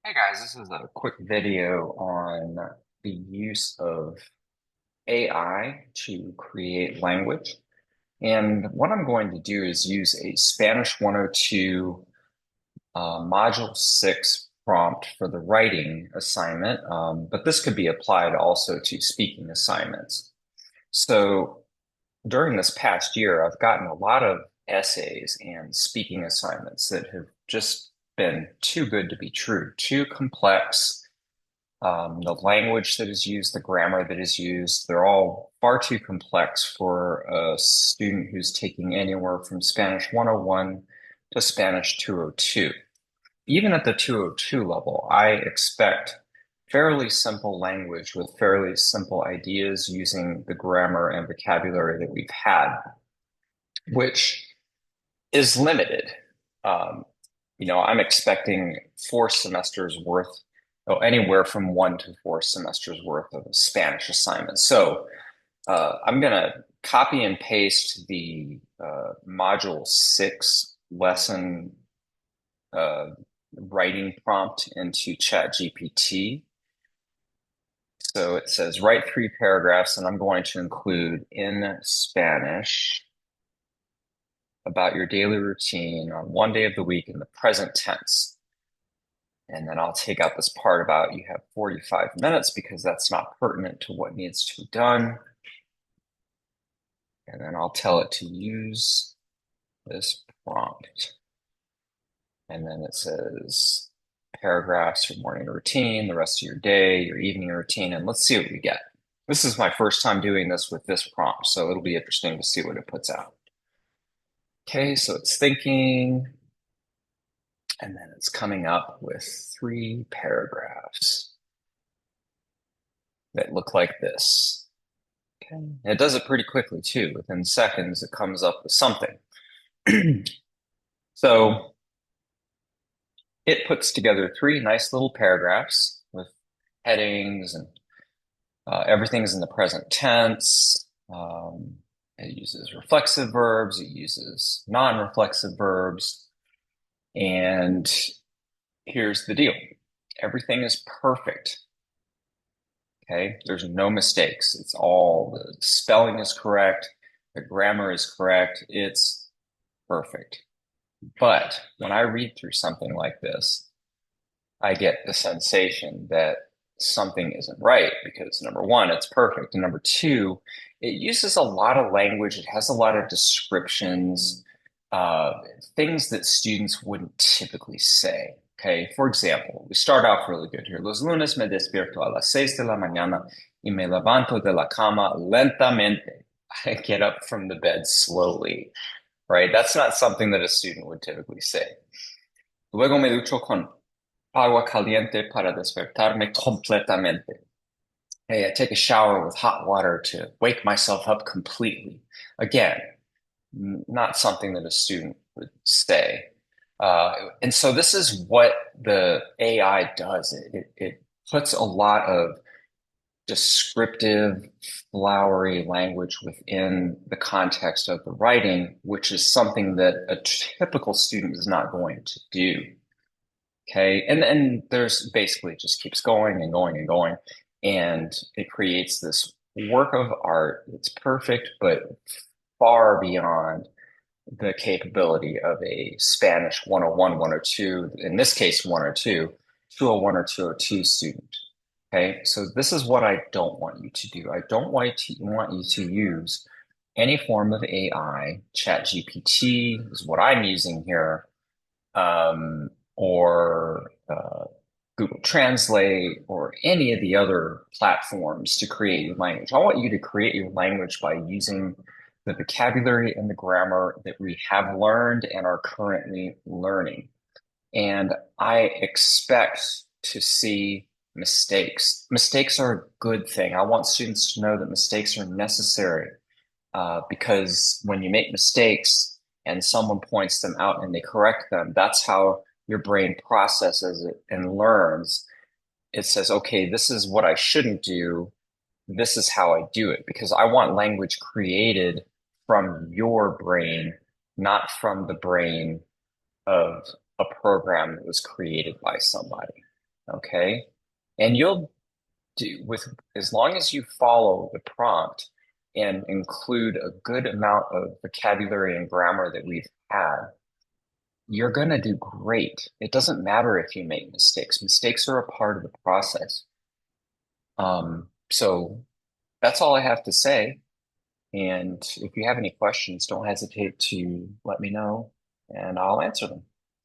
Hey guys, this is a quick video on the use of AI to create language. And what I'm going to do is use a Spanish 102 Module 6 prompt for the writing assignment, but this could be applied also to speaking assignments. So during this past year, I've gotten a lot of essays and speaking assignments that have just been too good to be true, too complex. The language that is used, the grammar that is used, they're all far too complex for a student who's taking anywhere from Spanish 101 to Spanish 202. Even at the 202 level, I expect fairly simple language with fairly simple ideas using the grammar and vocabulary that we've had, which is limited. Um, I'm expecting 4 semesters worth, anywhere from 1 to 4 semesters worth of Spanish assignments. So I'm going to copy and paste the Module 6 lesson uh, writing prompt into ChatGPT. So it says, write 3 paragraphs, and I'm going to include in Spanish about your daily routine on one day of the week in the present tense. And then I'll take out this part about you have 45 minutes because that's not pertinent to what needs to be done. And then I'll tell it to use this prompt. And then it says paragraphs, your morning routine, the rest of your day, your evening routine, and let's see what we get. This is my first time doing this with this prompt, so it'll be interesting to see what it puts out. Okay, so it's thinking, and then it's coming up with 3 paragraphs that look like this. Okay. And it does it pretty quickly too. Within seconds, it comes up with something. So it puts together 3 nice little paragraphs with headings and everything's in the present tense. It uses reflexive verbs, it uses non-reflexive verbs. And here's the deal. Everything is perfect. Okay, there's no mistakes. It's all the spelling is correct, the grammar is correct, it's perfect. But when I read through something like this, I get the sensation that something isn't right because number one, it's perfect. And number two, it uses a lot of language. It has a lot of descriptions, uh, things that students wouldn't typically say. Okay, for example, we start off really good here. Los lunes me despierto a las 6 de la mañana y me levanto de la cama lentamente. I get up from the bed slowly, right? That's not something that a student would typically say. Luego me ducho con agua caliente para despertarme completamente. Hey, I take a shower with hot water to wake myself up completely. Again, not something that a student would say. And so this is what the AI does. It puts a lot of descriptive, flowery language within the context of the writing, which is something that a typical student is not going to do. Okay. And then there's basically it just keeps going and going and going. And it creates this work of art that's perfect, but far beyond the capability of a Spanish 101, 102, in this case, 102, 201 or 202 student. Okay. So this is what I don't want you to do. I don't want you to use any form of AI. ChatGPT is what I'm using here, or Google Translate or any of the other platforms to create your language. I want you to create your language by using the vocabulary and the grammar that we have learned and are currently learning. And I expect to see mistakes. Mistakes are a good thing. I want students to know that mistakes are necessary, because when you make mistakes and someone points them out and they correct them, that's how your brain processes it and learns. It says, okay, this is what I shouldn't do. This is how I do it because I want language created from your brain, not from the brain of a program that was created by somebody. Okay. And you'll do with as long as you follow the prompt and include a good amount of vocabulary and grammar that we've had, you're going to do great. It doesn't matter if you make mistakes. Mistakes are a part of the process. So that's all I have to say. And if you have any questions, don't hesitate to let me know and I'll answer them.